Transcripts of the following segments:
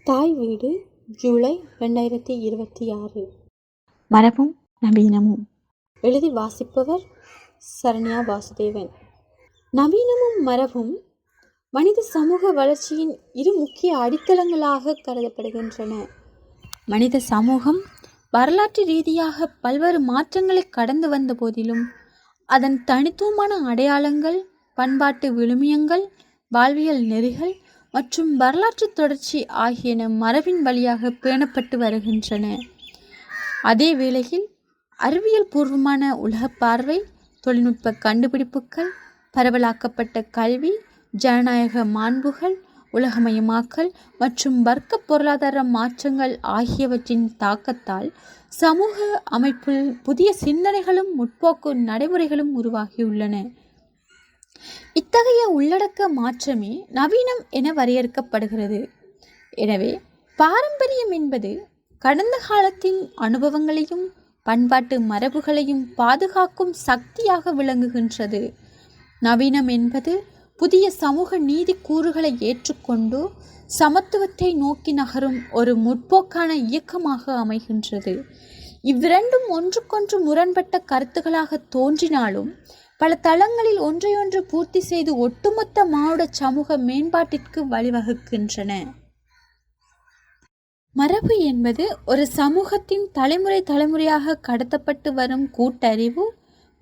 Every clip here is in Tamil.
தாய் வீடு ஜூலை 2026. மரபும் நவீனமும். எழுதி வாசிப்பவர் சரண்யா வாசுதேவன். நவீனமும் மரபும் மனித சமூக வளர்ச்சியின் இரு முக்கிய அடித்தளங்களாக கருதப்படுகின்றன. மனித சமூகம் வரலாற்று ரீதியாக பல்வேறு மாற்றங்களை கடந்து வந்த போதிலும் அதன் தனித்துவமான அடையாளங்கள், பண்பாட்டு விழுமியங்கள், வாழ்வியல் நெறிகள் மற்றும் வரலாற்று தொடர்ச்சி ஆகியன மரபின் வழியாக பேணப்பட்டு வருகின்றன. அதே வேளையில் அறிவியல் பூர்வமான உலக பார்வை, தொழில்நுட்ப கண்டுபிடிப்புகள், பரவலாக்கப்பட்ட கல்வி, ஜனநாயக மாண்புகள், உலகமயமாக்கல் மற்றும் வர்க்க பொருளாதார மாற்றங்கள் ஆகியவற்றின் தாக்கத்தால் சமூக அமைப்பில் புதிய சிந்தனைகளும் முற்போக்கு நடைமுறைகளும் உருவாகியுள்ளன. இத்தகைய உள்ளடக்க மாற்றமே நவீனம் என வரையறுக்கப்படுகிறது. எனவே பாரம்பரியம் என்பது கடந்த காலத்தின் அனுபவங்களையும் பண்பாட்டு மரபுகளையும் பாதுகாக்கும் சக்தியாக விளங்குகின்றது. நவீனம் என்பது புதிய சமூக நீதி கூறுகளை ஏற்றுக்கொண்டு சமத்துவத்தை நோக்கி நகரும் ஒரு முற்போக்கான இயக்கமாக அமைகின்றது. இவ்விரண்டும் ஒன்றுக்கொன்று முரண்பட்ட கருத்துக்களாக தோன்றினாலும் பல தளங்களில் ஒன்றையொன்று பூர்த்தி செய்து ஒட்டுமொத்த மானுட சமூக மேம்பாட்டிற்கு வழிவகுக்கின்றன. மரபு என்பது ஒரு சமூகத்தின் தலைமுறையாக கடத்தப்பட்டு வரும் கூட்டறிவு,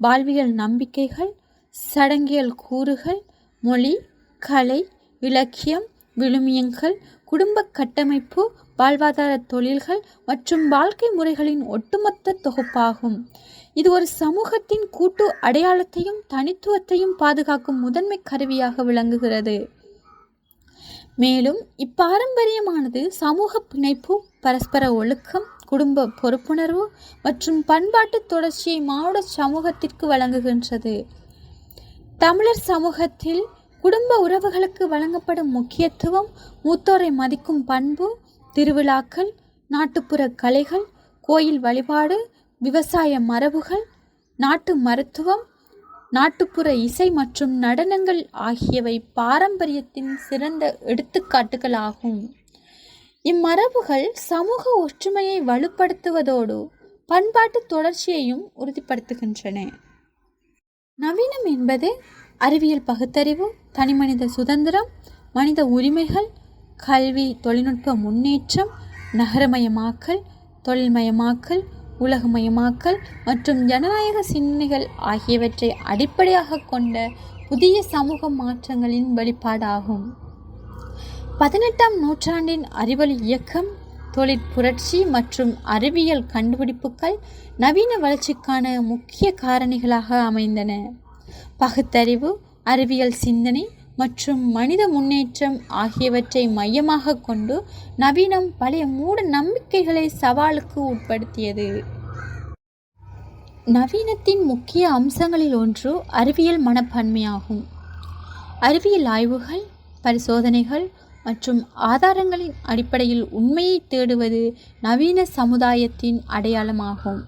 வாழ்வியல் நம்பிக்கைகள், சடங்கியல் கூறுகள், மொழி, கலை, இலக்கியம், விழுமியங்கள், குடும்ப கட்டமைப்பு, வாழ்வாதார தொழில்கள் மற்றும் வாழ்க்கை முறைகளின் ஒட்டுமொத்த தொகுப்பாகும். இது ஒரு சமூகத்தின் கூட்டு அடையாளத்தையும் தனித்துவத்தையும் பாதுகாக்கும் முதன்மை கருவியாக விளங்குகிறது. மேலும் இப்பாரம்பரியமானது சமூக பிணைப்பு, பரஸ்பர ஒழுக்கம், குடும்ப பொறுப்புணர்வு மற்றும் பண்பாட்டு தொடர்ச்சியை மானுட சமூகத்திற்கு வழங்குகின்றது. தமிழர் சமூகத்தில் குடும்ப உறவுகளுக்கு வழங்கப்படும் முக்கியத்துவம், மூத்தோரை மதிக்கும் பண்பு, திருவிழாக்கள், நாட்டுப்புற கலைகள், கோயில் வழிபாடு, விவசாய மரபுகள், நாட்டு மருத்துவம், நாட்டுப்புற இசை மற்றும் நடனங்கள் ஆகியவை பாரம்பரியத்தின் சிறந்த எடுத்துக்காட்டுகள் ஆகும். இம்மரபுகள் சமூக ஒற்றுமையை வலுப்படுத்துவதோடு பண்பாட்டு தொடர்ச்சியையும் உறுதிப்படுத்துகின்றன. நவீனம் என்பது அறிவியல் பகுத்தறிவு, தனிமனித சுதந்திரம், மனித உரிமைகள், கல்வி, தொழில்நுட்ப முன்னேற்றம், நகரமயமாக்கல், தொழில்மயமாக்கல், உலகமயமாக்கல் மற்றும் ஜனநாயக சிந்தனைகள் ஆகியவற்றை அடிப்படையாக கொண்ட புதிய சமூக மாற்றங்களின் வெளிப்பாடாகும். 18ஆம் நூற்றாண்டின் அறிவொளி இயக்கம், தொழிற்புரட்சி மற்றும் அறிவியல் கண்டுபிடிப்புகள் நவீன வளர்ச்சிக்கான முக்கிய காரணிகளாக அமைந்தன. பகுத்தறிவு, அறிவியல் சிந்தனை மற்றும் மனித முன்னேற்றம் ஆகியவற்றை மையமாக கொண்டு நவீனம் பழைய மூட நம்பிக்கைகளை சவாலுக்கு உட்படுத்தியது. நவீனத்தின் முக்கிய அம்சங்களில் ஒன்று அறிவியல் மனப்பான்மையாகும். அறிவியல் ஆய்வுகள், பரிசோதனைகள் மற்றும் ஆதாரங்களின் அடிப்படையில் உண்மையை தேடுவது நவீன சமுதாயத்தின் அடையாளமாகும்.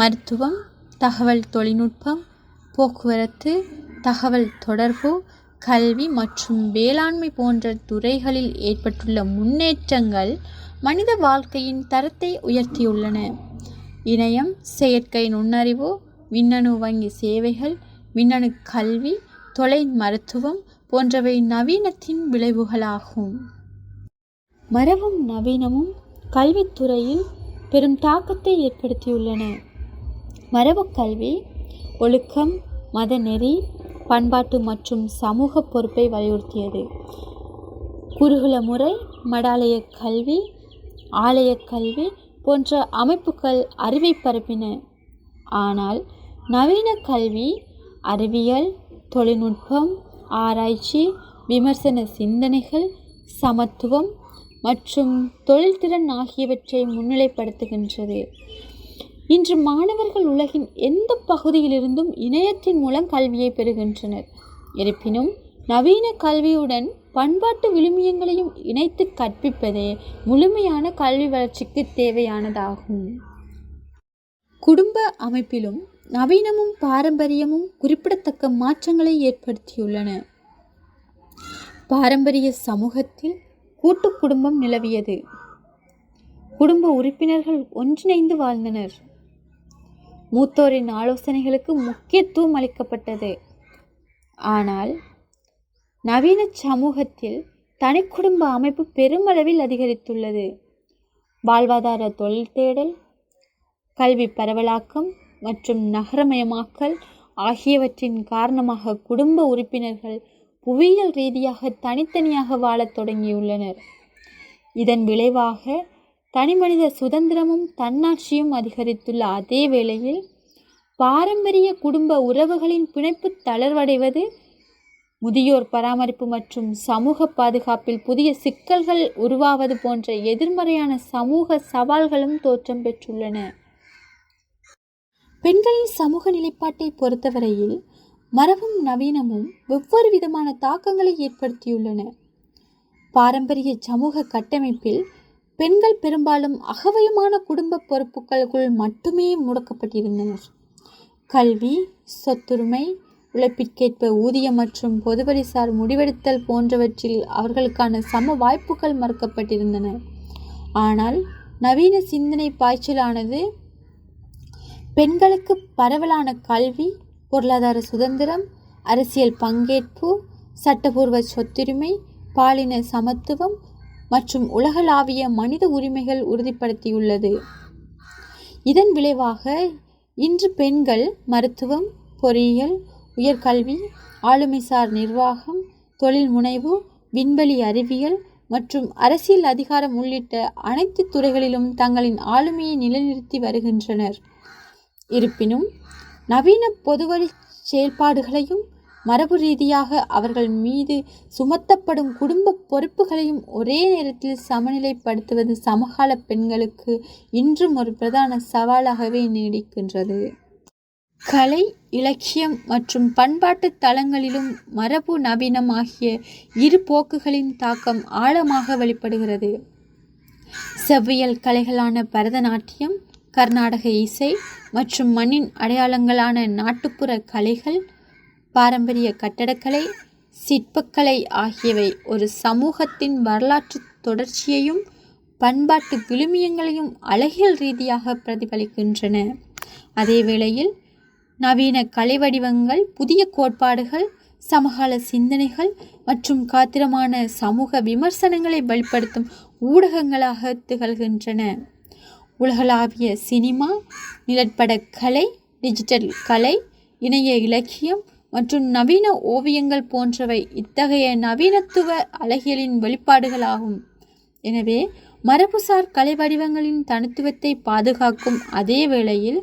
மருத்துவம், தகவல் தொழில்நுட்பம், போக்குவரத்து, தகவல் தொடர்பு, கல்வி மற்றும் வேளாண்மை போன்ற துறைகளில் ஏற்பட்டுள்ள முன்னேற்றங்கள் மனித வாழ்க்கையின் தரத்தை உயர்த்தியுள்ளன. இணையம், செயற்கை நுண்ணறிவு, மின்னணு வங்கி சேவைகள், மின்னணு கல்வி, தொலை மருத்துவம் போன்றவை நவீனத்தின் விளைவுகளாகும். மரபும் நவீனமும் கல்வித்துறையில் பெரும் தாக்கத்தை ஏற்படுத்தியுள்ளன. மரபு கல்வி ஒழுக்கம், மதநெறி, பண்பாட்டு மற்றும் சமூக பொறுப்பை வலியுறுத்தியது. குருகுல முறை, மடாலய கல்வி, ஆலய கல்வி போன்ற அமைப்புகள் அறிவை பரப்பின. ஆனால் நவீன கல்வி அறிவியல், தொழில்நுட்பம், ஆராய்ச்சி, விமர்சன சிந்தனைகள், சமத்துவம் மற்றும் தொழில்திறன் ஆகியவற்றை முன்னிலைப்படுத்துகின்றது. இன்று மாணவர்கள் உலகின் எந்த பகுதியிலிருந்தும் இணையத்தின் மூலம் கல்வியை பெறுகின்றனர். இருப்பினும் நவீன கல்வியுடன் பண்பாட்டு விழுமியங்களையும் இணைத்து கற்பிப்பதே முழுமையான கல்வி வளர்ச்சிக்கு தேவையானதாகும். குடும்ப அமைப்பிலும் நவீனமும் பாரம்பரியமும் குறிப்பிடத்தக்க மாற்றங்களை ஏற்படுத்தியுள்ளன. பாரம்பரிய சமூகத்தில் கூட்டு குடும்பம் நிலவியது. குடும்ப உறுப்பினர்கள் ஒன்றிணைந்து வாழ்ந்தனர். மூத்தோரின் ஆலோசனைகளுக்கு முக்கியத்துவம் அளிக்கப்பட்டது. ஆனால் நவீன சமூகத்தில் தனி குடும்ப அமைப்பு பெருமளவில் அதிகரித்துள்ளது. வாழ்வாதார தொழில் தேடல், கல்வி பரவலாக்கம் மற்றும் நகரமயமாக்கல் ஆகியவற்றின் காரணமாக குடும்ப உறுப்பினர்கள் புவியியல் ரீதியாக தனித்தனியாக வாழத் தொடங்கியுள்ளனர். இதன் விளைவாக தனிமனித சுதந்திரமும் தன்னாட்சியும் அதிகரித்துள்ள அதே வேளையில் பாரம்பரிய குடும்ப உறவுகளின் பிணைப்பு தளர்வடைவது, முதியோர் பராமரிப்பு மற்றும் சமூக பாதுகாப்பில் புதிய சிக்கல்கள் உருவாவது போன்ற எதிர்மறையான சமூக சவால்களும் தோற்றம் பெற்றுள்ளன. பெண்களின் சமூக நிலைப்பாட்டை பொறுத்தவரையில் மரபும் நவீனமும் வெவ்வேறு விதமான தாக்கங்களை ஏற்படுத்தியுள்ளன. பாரம்பரிய சமூக கட்டமைப்பில் பெண்கள் பெரும்பாலும் அகவயமான குடும்ப பொறுப்புகளுக்குள் மட்டுமே முடக்கப்பட்டிருந்தனர். கல்வி, சொத்துரிமை, உழைப்பிற்கேற்ப ஊதியம் மற்றும் பொதுவழிசார் முடிவெடுத்தல் போன்றவற்றில் அவர்களுக்கான சம வாய்ப்புகள் மறுக்கப்பட்டிருந்தன. ஆனால் நவீன சிந்தனை பாய்ச்சலானது பெண்களுக்கு பரவலான கல்வி, பொருளாதார சுதந்திரம், அரசியல் பங்கேற்பு, சட்டபூர்வ சொத்துரிமை, பாலின சமத்துவம் மற்றும் உலகளாவிய மனித உரிமைகள் உறுதிப்படுத்தியுள்ளது. இதன் விளைவாக இன்று பெண்கள் மருத்துவம், பொறியியல், உயர்கல்வி, ஆளுமைசார் நிர்வாகம், தொழில் முனைவு, விண்வெளி அறிவியல் மற்றும் அரசியல் அதிகாரம் உள்ளிட்ட அனைத்து துறைகளிலும் தங்களின் ஆளுமையை நிலைநிறுத்தி வருகின்றனர். இருப்பினும் நவீன பொதுவழி செயல்பாடுகளையும் மரபு ரீதியாக அவர்கள் மீது சுமத்தப்படும் குடும்ப பொறுப்புகளையும் ஒரே நேரத்தில் சமநிலைப்படுத்துவது சமகால பெண்களுக்கு இன்றும் ஒரு பிரதான சவாலாகவே நீடிக்கின்றது. கலை, இலக்கியம் மற்றும் பண்பாட்டு தளங்களிலும் மரபு நவீனம் ஆகிய இரு போக்குகளின் தாக்கம் ஆழமாக வெளிப்படுகிறது. செவ்வியல் கலைகளான பரதநாட்டியம், கர்நாடக இசை மற்றும் மண்ணின் அடையாளங்களான நாட்டுப்புற கலைகள், பாரம்பரிய கட்டடக்கலை, சிற்பக்கலை ஆகியவை ஒரு சமூகத்தின் வரலாற்று தொடர்ச்சியையும் பண்பாட்டு விழுமியங்களையும் அழகியல் ரீதியாக பிரதிபலிக்கின்றன. அதே வேளையில் நவீன கலை வடிவங்கள் புதிய கோட்பாடுகள், சமகால சிந்தனைகள் மற்றும் காத்திரமான சமூக விமர்சனங்களை வெளிப்படுத்தும் ஊடகங்களாக திகழ்கின்றன. உலகளாவிய சினிமா, நிலப்பட கலை, டிஜிட்டல் கலை, இணைய இலக்கியம் மற்றும் நவீன ஓவியங்கள் போன்றவை இத்தகைய நவீனத்துவ அழகியலின் வெளிப்பாடுகளாகும். எனவே மரபுசார் கலை வடிவங்களின் தனித்துவத்தை பாதுகாக்கும் அதே வேளையில்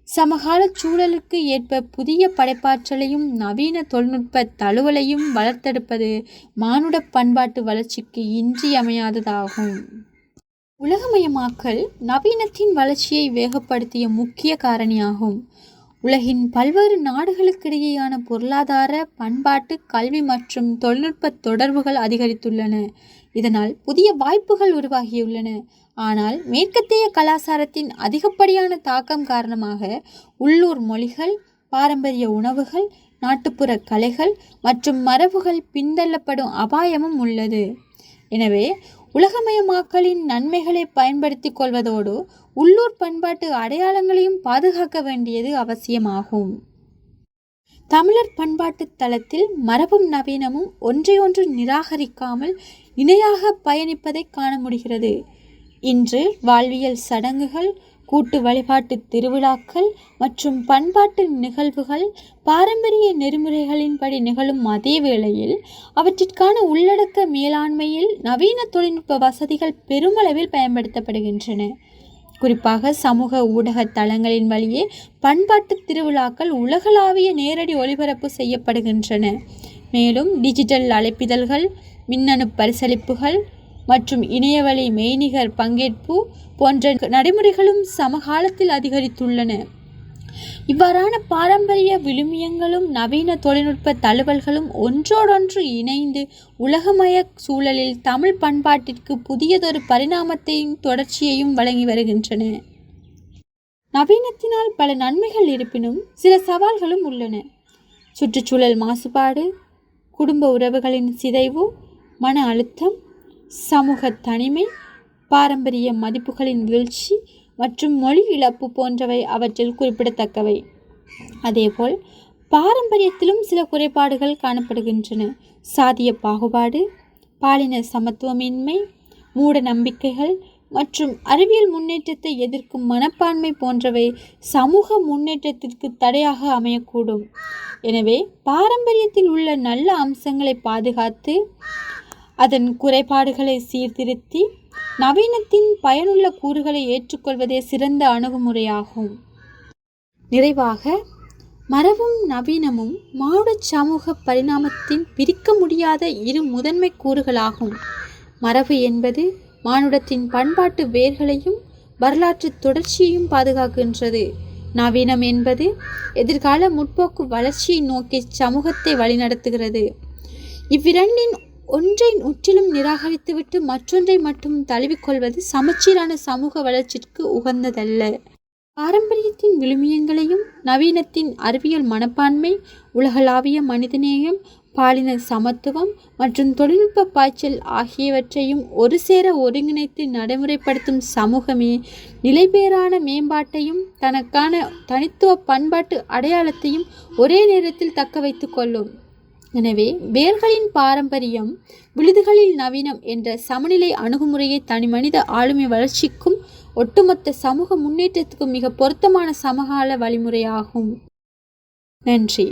சமகால சூழலுக்கு ஏற்ப புதிய படைப்பாற்றலையும் நவீன தொழில்நுட்ப தழுவலையும் வளர்த்தெடுப்பது மானுட பண்பாட்டு வளர்ச்சிக்கு இன்றியமையாததாகும். உலகமயமாக்கல் நவீனத்தின் வளர்ச்சியை வேகப்படுத்திய முக்கிய காரணியாகும். உலகின் பல்வேறு நாடுகளுக்கிடையேயான பொருளாதார, பண்பாட்டு, கல்வி மற்றும் தொழில்நுட்ப தொடர்புகள் அதிகரித்துள்ளன. இதனால் புதிய வாய்ப்புகள் உருவாகியுள்ளன. ஆனால் மேற்கத்திய கலாச்சாரத்தின் அதிகப்படியான தாக்கம் காரணமாக உள்ளூர் மொழிகள், பாரம்பரிய உணவுகள், நாட்டுப்புற கலைகள் மற்றும் மரபுகள் பின்தள்ளப்படும் அபாயமும் உள்ளது. எனவே உலகமயமாக்கலின் நன்மைகளை பயன்படுத்தி கொள்வதோடு உள்ளூர் பண்பாட்டு அடையாளங்களையும் பாதுகாக்க வேண்டியது அவசியமாகும். தமிழர் பண்பாட்டு தளத்தில் மரபும் நவீனமும் ஒன்றையொன்று நிராகரிக்காமல் இணையாக பயணிப்பதை காண முடிகிறது. இன்று வாழ்வியல் சடங்குகள், கூட்டு வழிபாட்டு திருவிழாக்கள் மற்றும் பண்பாட்டு நிகழ்வுகள் பாரம்பரிய நெறிமுறைகளின்படி நிகழும் அதே வேளையில் அவற்றிற்கான உள்ளடக்க மேலாண்மையில் நவீன தொழில்நுட்ப வசதிகள் பெருமளவில் பயன்படுத்தப்படுகின்றன. குறிப்பாக சமூக ஊடக தளங்களின் வழியே பண்பாட்டு திருவிழாக்கள் உலகளாவிய நேரடி ஒளிபரப்பு செய்யப்படுகின்றன. மேலும் டிஜிட்டல் அழைப்பிதழ்கள், மின்னணு பரிசளிப்புகள் மற்றும் இணையவழி மெய்நிகர் பங்கேற்பு போன்ற நடைமுறைகளும் சமகாலத்தில் அதிகரித்துள்ளன. இவ்வாறான பாரம்பரிய விழுமியங்களும் நவீன தொழில்நுட்ப தழுவல்களும் ஒன்றோடொன்று இணைந்து உலகமய சூழலில் தமிழ் பண்பாட்டிற்கு புதியதொரு பரிணாமத்தையும் தொடர்ச்சியையும் வழங்கி வருகின்றன. நவீனத்தினால் பல நன்மைகள் இருப்பினும் சில சவால்களும் உள்ளன. சுற்றுச்சூழல் மாசுபாடு, குடும்ப உறவுகளின் சிதைவு, மன அழுத்தம், சமூக தனிமை, பாரம்பரிய மதிப்புகளின் வீழ்ச்சி மற்றும் மொழி இழப்பு போன்றவை அவற்றில் குறிப்பிடத்தக்கவை. அதேபோல் பாரம்பரியத்திலும் சில குறைபாடுகள் காணப்படுகின்றன. சாதிய பாகுபாடு, பாலின சமத்துவமின்மை, மூட நம்பிக்கைகள் மற்றும் அறிவியல் முன்னேற்றத்தை எதிர்க்கும் மனப்பான்மை போன்றவை சமூக முன்னேற்றத்திற்கு தடையாக அமையக்கூடும். எனவே பாரம்பரியத்தில் உள்ள நல்ல அம்சங்களை பாதுகாத்து அதன் குறைபாடுகளை சீர்திருத்தி நவீனத்தின் பயனுள்ள கூறுகளை ஏற்றுக்கொள்வதே சிறந்த அணுகுமுறையாகும். நிறைவாக, மரபும் நவீனமும் மானுட சமூக பரிணாமத்தின் பிரிக்க முடியாத இரு முதன்மை கூறுகளாகும். மரபு என்பது மானுடத்தின் பண்பாட்டு வேர்களையும் வரலாற்று தொடர்ச்சியையும் பாதுகாக்கின்றது. நவீனம் என்பது எதிர்கால முற்போக்கு வளர்ச்சியை நோக்கி சமூகத்தை வழிநடத்துகிறது. இவ்விரண்டின் ஒன்றை முற்றிலும் நிராகரித்துவிட்டு மற்றொன்றை மட்டும் தழுவிக்கொள்வது சமச்சீரான சமூக வளர்ச்சிக்கு உகந்ததல்ல. பாரம்பரியத்தின் விழுமியங்களையும் நவீனத்தின் அறிவியல் மனப்பான்மை, உலகளாவிய மனிதநேயம், பாலின சமத்துவம் மற்றும் தொழில்நுட்ப பாய்ச்சல் ஆகியவற்றையும் ஒரு சேர ஒருங்கிணைத்து நடைமுறைப்படுத்தும் சமூகமே நிலைபேறான மேம்பாட்டையும் தனக்கான தனித்துவ பண்பாட்டு அடையாளத்தையும் ஒரே நேரத்தில் தக்க வைத்து கொள்ளும். எனவே வேர்களின் பாரம்பரியம், விழுதுகளில் நவீனம் என்ற சமநிலை அணுகுமுறையை தனிமனித ஆளுமை வளர்ச்சிக்கும் ஒட்டுமொத்த சமூக முன்னேற்றத்துக்கும் மிக பொருத்தமான சமகால வழிமுறையாகும். நன்றி.